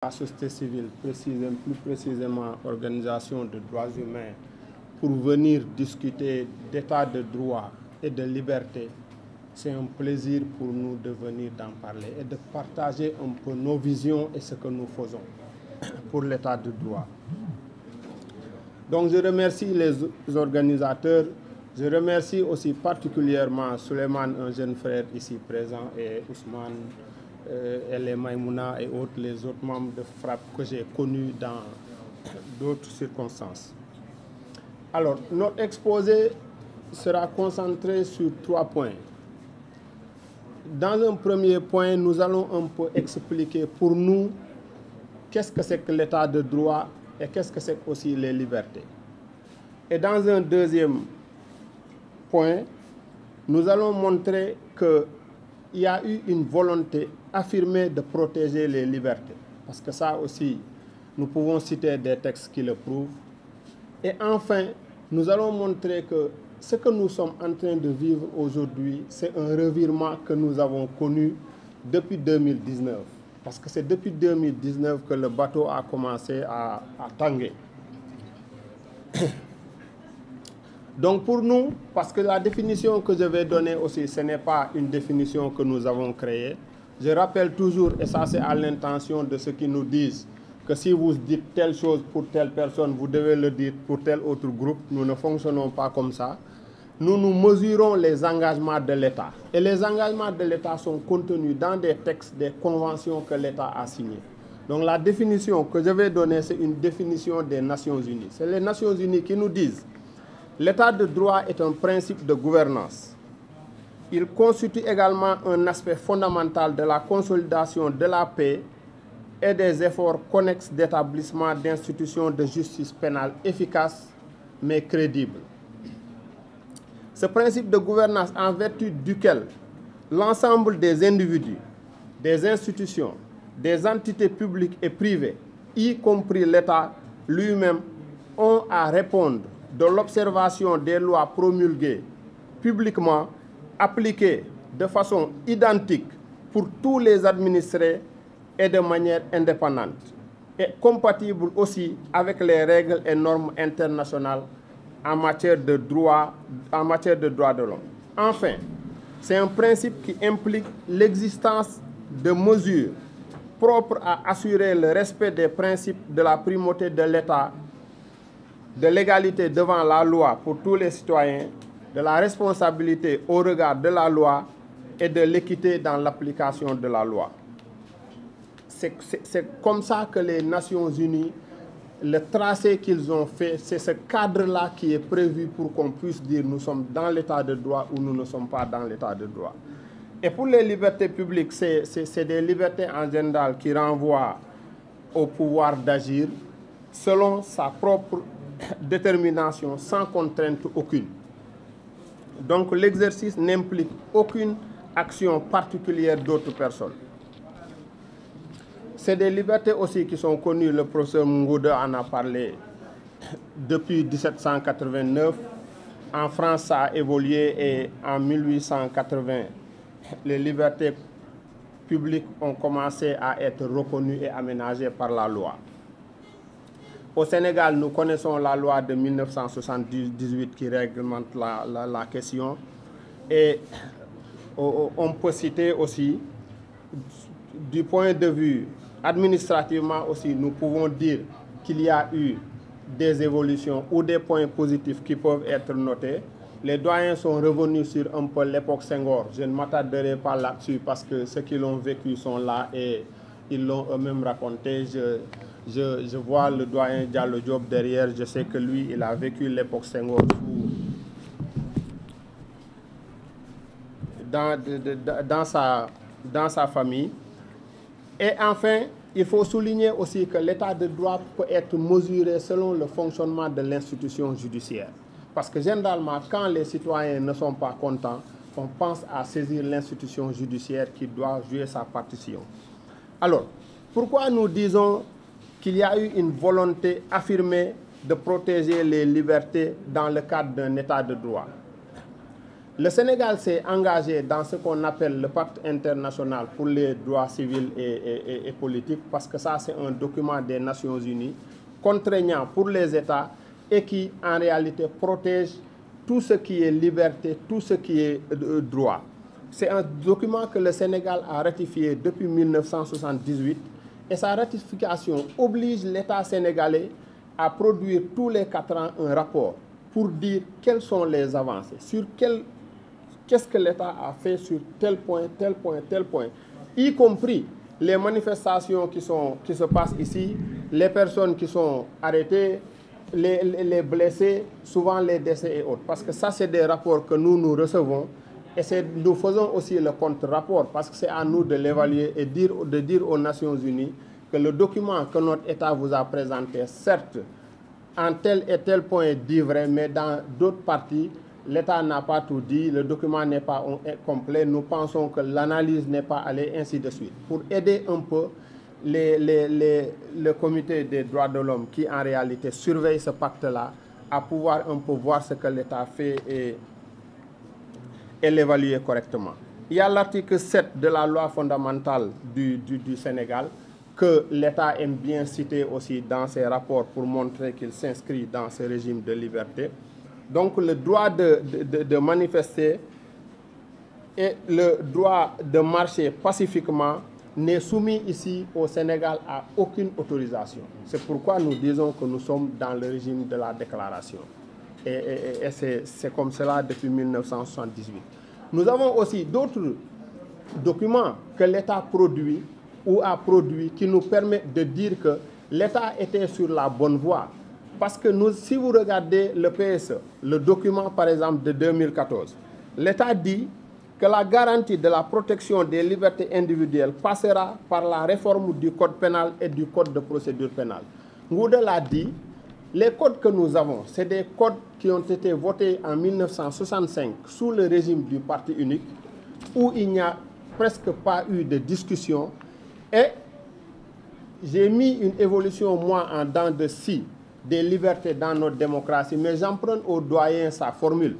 la société civile, plus précisément organisation de droits humains, pour venir discuter d'état de droit et de liberté, c'est un plaisir pour nous de venir d'en parler et de partager un peu nos visions et ce que nous faisons pour l'état de droit. Donc je remercie les organisateurs, je remercie aussi particulièrement Souleymane, un jeune frère ici présent, et Ousmane, et Maïmouna et autres, les autres membres de FRAPP que j'ai connus dans d'autres circonstances. Alors, notre exposé sera concentré sur 3 points. Dans un premier point, nous allons un peu expliquer pour nous qu'est-ce que c'est que l'état de droit et qu'est-ce que c'est aussi les libertés. Et dans un deuxième point, nous allons montrer qu'il y a eu une volonté affirmée de protéger les libertés. Parce que ça aussi, nous pouvons citer des textes qui le prouvent. Et enfin, nous allons montrer que ce que nous sommes en train de vivre aujourd'hui, c'est un revirement que nous avons connu depuis 2019. Parce que c'est depuis 2019 que le bateau a commencé à tanguer. Donc pour nous, parce que la définition que je vais donner aussi, ce n'est pas une définition que nous avons créée. Je rappelle toujours, et ça c'est à l'intention de ceux qui nous disent que si vous dites telle chose pour telle personne, vous devez le dire pour tel autre groupe. Nous ne fonctionnons pas comme ça. Nous mesurons les engagements de l'État. Et les engagements de l'État sont contenus dans des textes, des conventions que l'État a signées. Donc la définition que je vais donner, c'est une définition des Nations Unies. C'est les Nations Unies qui nous disent: l'état de droit est un principe de gouvernance. Il constitue également un aspect fondamental de la consolidation de la paix et des efforts connexes d'établissement d'institutions de justice pénale efficaces mais crédibles. Ce principe de gouvernance, en vertu duquel l'ensemble des individus, des institutions, des entités publiques et privées, y compris l'État lui-même, ont à répondre de l'observation des lois promulguées publiquement, appliquées de façon identique pour tous les administrés et de manière indépendante, et compatible aussi avec les règles et normes internationales en matière de droit de l'homme. Enfin, c'est un principe qui implique l'existence de mesures propres à assurer le respect des principes de la primauté de l'État, de l'égalité devant la loi pour tous les citoyens, de la responsabilité au regard de la loi et de l'équité dans l'application de la loi. C'est comme ça que les Nations Unies, le tracé qu'ils ont fait, c'est ce cadre-là qui est prévu pour qu'on puisse dire nous sommes dans l'état de droit ou nous ne sommes pas dans l'état de droit. Et pour les libertés publiques, c'est des libertés en général qui renvoient au pouvoir d'agir selon sa propre détermination, sans contrainte aucune. Donc l'exercice n'implique aucune action particulière d'autres personnes. C'est des libertés aussi qui sont connues, le professeur Mungouda en a parlé depuis 1789. En France, ça a évolué et en 1880, les libertés publiques ont commencé à être reconnues et aménagées par la loi. Au Sénégal, nous connaissons la loi de 1978 qui réglemente la question. Et on peut citer aussi, du point de vue administrativement aussi, nous pouvons dire qu'il y a eu des évolutions ou des points positifs qui peuvent être notés. Les doyens sont revenus sur un peu l'époque Senghor. Je ne m'attarderai pas là-dessus parce que ceux qui l'ont vécu sont là et ils l'ont eux-mêmes raconté. Je vois le doyen Diallo Diop derrière. Je sais que lui, il a vécu l'époque Senghor dans sa famille. Et enfin, il faut souligner aussi que l'état de droit peut être mesuré selon le fonctionnement de l'institution judiciaire. Parce que généralement, quand les citoyens ne sont pas contents, on pense à saisir l'institution judiciaire qui doit jouer sa partition. Alors, pourquoi nous disons qu'il y a eu une volonté affirmée de protéger les libertés dans le cadre d'un état de droit? Le Sénégal s'est engagé dans ce qu'on appelle le pacte international pour les droits civils et politiques, parce que ça, c'est un document des Nations Unies contraignant pour les États et qui, en réalité, protège tout ce qui est liberté, tout ce qui est droit. C'est un document que le Sénégal a ratifié depuis 1978 et sa ratification oblige l'État sénégalais à produire tous les 4 ans un rapport pour dire quelles sont les avancées, sur qu'est-ce que l'État a fait sur tel point, tel point, tel point, y compris les manifestations qui se passent ici, les personnes qui sont arrêtées, les blessés, souvent les décès et autres. Parce que ça, c'est des rapports que nous recevons et nous faisons aussi le contre-rapport parce que c'est à nous de l'évaluer et de dire aux Nations Unies que le document que notre État vous a présenté, certes, en tel et tel point dit vrai, mais dans d'autres parties, l'État n'a pas tout dit, le document n'est pas complet, nous pensons que l'analyse n'est pas allée, ainsi de suite. Pour aider un peu le comité des droits de l'homme qui en réalité surveille ce pacte-là, à pouvoir un peu voir ce que l'État fait et l'évaluer correctement. Il y a l'article 7 de la loi fondamentale du Sénégal que l'État aime bien citer aussi dans ses rapports pour montrer qu'il s'inscrit dans ce régime de liberté. Donc le droit de manifester et le droit de marcher pacifiquement n'est soumis ici au Sénégal à aucune autorisation. C'est pourquoi nous disons que nous sommes dans le régime de la déclaration. Et c'est comme cela depuis 1978. Nous avons aussi d'autres documents que l'État produit ou a produit qui nous permettent de dire que l'État était sur la bonne voie. Parce que si vous regardez le PSE, le document par exemple de 2014, l'État dit que la garantie de la protection des libertés individuelles passera par la réforme du code pénal et du code de procédure pénale. Ngouda l'a dit, les codes que nous avons, c'est des codes qui ont été votés en 1965 sous le régime du parti unique, où il n'y a presque pas eu de discussion. Et j'ai mis une évolution, moi, en dents de scie, des libertés dans notre démocratie, mais j'emprunte au doyen sa formule.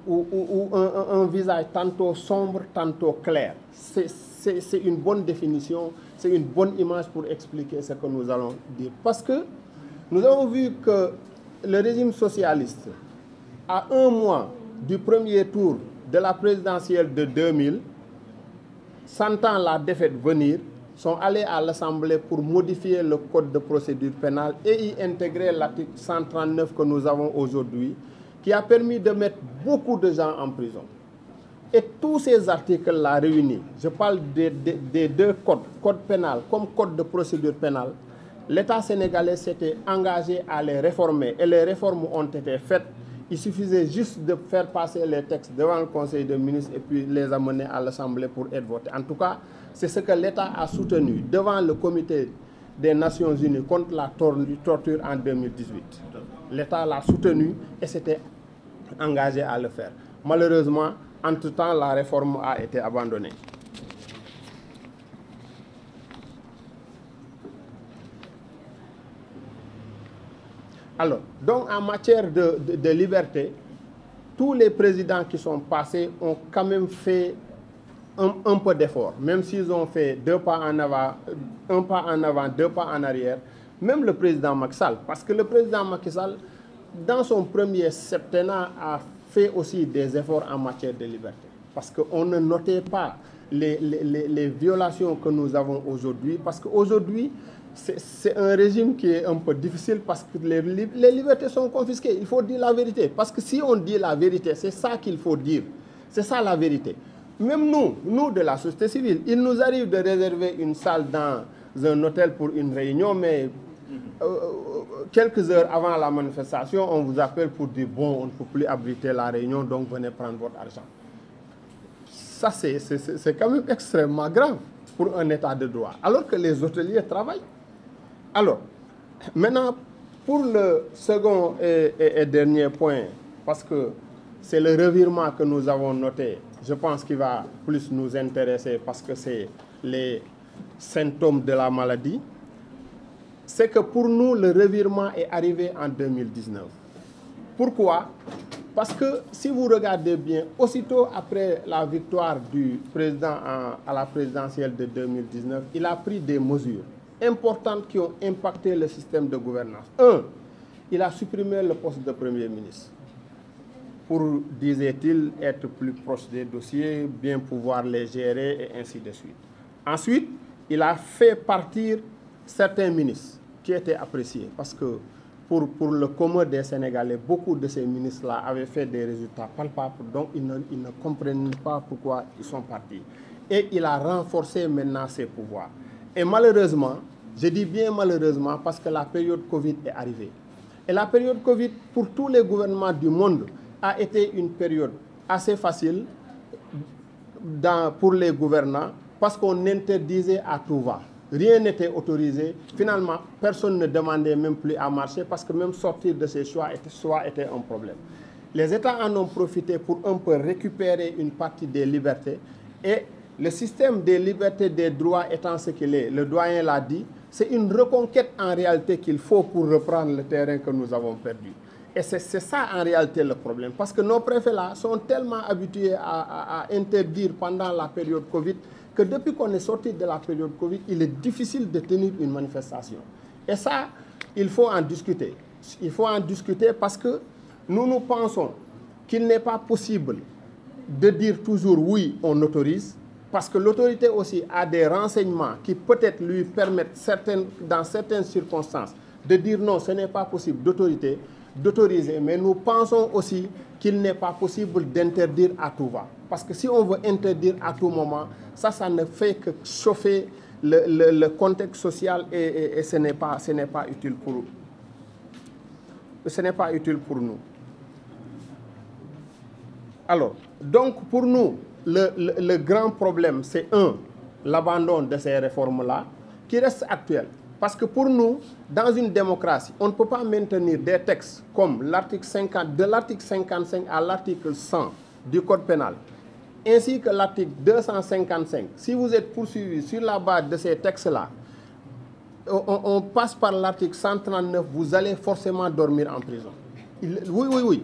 Ou un visage tantôt sombre, tantôt clair. C'est une bonne définition, c'est une bonne image pour expliquer ce que nous allons dire. Parce que nous avons vu que le régime socialiste, à 1 mois du premier tour de la présidentielle de 2000, sentant la défaite venir, sont allés à l'Assemblée pour modifier le code de procédure pénale et y intégrer l'article 139 que nous avons aujourd'hui, qui a permis de mettre beaucoup de gens en prison. Et tous ces articles-là réunis, je parle des 2 codes, code pénal comme code de procédure pénale, l'État sénégalais s'était engagé à les réformer et les réformes ont été faites. Il suffisait juste de faire passer les textes devant le Conseil des ministres et puis les amener à l'Assemblée pour être votés. En tout cas, c'est ce que l'État a soutenu devant le comité des Nations Unies contre la torture en 2018. L'État l'a soutenu et s'était engagé à le faire. Malheureusement, entre-temps, la réforme a été abandonnée. Alors, donc en matière de liberté, tous les présidents qui sont passés ont quand même fait un peu d'effort, même s'ils ont fait 2 pas en avant, 1 pas en avant, 2 pas en arrière, même le président Macky Sall, parce que le président Macky Sall, dans son premier septennat, a fait aussi des efforts en matière de liberté, parce qu'on ne notait pas les violations que nous avons aujourd'hui, parce qu'aujourd'hui, c'est un régime qui est un peu difficile parce que les libertés sont confisquées. Il faut dire la vérité. Parce que si on dit la vérité, c'est ça qu'il faut dire. C'est ça la vérité. Même nous de la société civile, il nous arrive de réserver une salle dans un hôtel pour une réunion, mais quelques heures avant la manifestation, on vous appelle pour dire bon, on ne peut plus abriter la réunion, donc venez prendre votre argent. Ça, c'est quand même extrêmement grave pour un état de droit, alors que les hôteliers travaillent. Alors, maintenant, pour le second et dernier point, parce que c'est le revirement que nous avons noté, je pense qu'il va plus nous intéresser parce que c'est les symptômes de la maladie, c'est que pour nous, le revirement est arrivé en 2019. Pourquoi? Parce que si vous regardez bien, aussitôt après la victoire du président à la présidentielle de 2019, il a pris des mesures importantes qui ont impacté le système de gouvernance. Un, il a supprimé le poste de Premier ministre pour, disait-il, être plus proche des dossiers, bien pouvoir les gérer et ainsi de suite. Ensuite, il a fait partir certains ministres qui étaient appréciés parce que pour le commun des Sénégalais, beaucoup de ces ministres-là avaient fait des résultats palpables, donc ils ne comprennent pas pourquoi ils sont partis. Et il a renforcé maintenant ses pouvoirs. Et malheureusement, je dis bien malheureusement parce que la période Covid est arrivée. Et la période Covid, pour tous les gouvernements du monde, a été une période assez facile pour les gouvernants parce qu'on interdisait à tout va. Rien n'était autorisé. Finalement, personne ne demandait même plus à marcher parce que même sortir de ces choix était un problème. Les États en ont profité pour un peu récupérer une partie des libertés. Et le système des libertés, des droits étant ce qu'il est, le doyen l'a dit, c'est une reconquête en réalité qu'il faut pour reprendre le terrain que nous avons perdu. Et c'est ça en réalité le problème. Parce que nos préfets-là sont tellement habitués à interdire pendant la période Covid que depuis qu'on est sorti de la période Covid, il est difficile de tenir une manifestation. Et ça, il faut en discuter. Il faut en discuter parce que nous pensons qu'il n'est pas possible de dire toujours oui, on autorise, parce que l'autorité aussi a des renseignements qui peut-être lui permettent, dans certaines circonstances, de dire non, ce n'est pas possible d'autoriser, mais nous pensons aussi qu'il n'est pas possible d'interdire à tout va. Parce que si on veut interdire à tout moment, ça ne fait que chauffer le contexte social et ce n'est pas utile pour nous. Alors, donc pour nous, le grand problème, c'est l'abandon de ces réformes-là, qui restent actuelles. Parce que pour nous, dans une démocratie, on ne peut pas maintenir des textes comme l'article 50, de l'article 55 à l'article 100 du Code pénal, ainsi que l'article 255. Si vous êtes poursuivi sur la base de ces textes-là, on passe par l'article 139, vous allez forcément dormir en prison. Oui.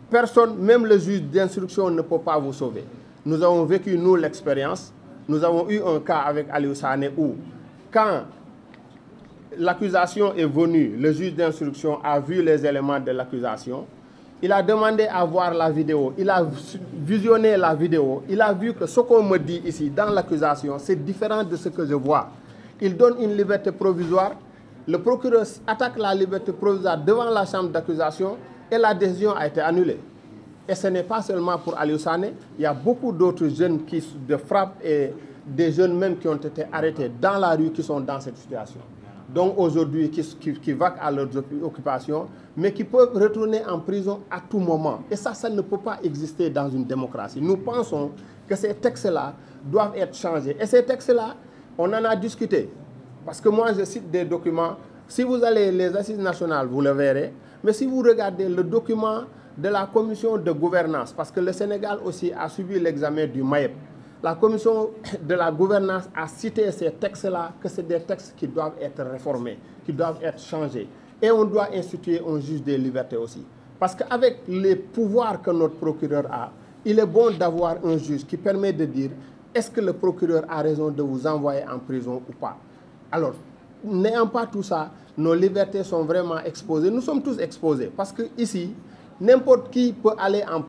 Personne, même le juge d'instruction, ne peut pas vous sauver. Nous avons vécu, nous, l'expérience. Nous avons eu un cas avec Aliou Sané où, quand l'accusation est venue, le juge d'instruction a vu les éléments de l'accusation, il a demandé à voir la vidéo, il a visionné la vidéo, il a vu que ce qu'on me dit ici dans l'accusation, c'est différent de ce que je vois. Il donne une liberté provisoire, le procureur attaque la liberté provisoire devant la chambre d'accusation et la décision a été annulée. Et ce n'est pas seulement pour Aliou Sané, il y a beaucoup d'autres jeunes de frappe et des jeunes même qui ont été arrêtés dans la rue qui sont dans cette situation. Donc aujourd'hui, qui vaquent à leurs occupations, mais qui peuvent retourner en prison à tout moment. Et ça ne peut pas exister dans une démocratie. Nous pensons que ces textes-là doivent être changés. Et ces textes-là, on en a discuté. Parce que moi, je cite des documents. Si vous allez les assises nationales, vous le verrez. Mais si vous regardez le document de la commission de gouvernance, parce que le Sénégal aussi a subi l'examen du MAEP, la commission de la gouvernance a cité ces textes-là, que c'est des textes qui doivent être réformés, qui doivent être changés. Et on doit instituer un juge des libertés aussi. Parce qu'avec les pouvoirs que notre procureur a, il est bon d'avoir un juge qui permet de dire est-ce que le procureur a raison de vous envoyer en prison ou pas. Alors, n'ayant pas tout ça, nos libertés sont vraiment exposées. Nous sommes tous exposés parce que ici, n'importe qui peut aller en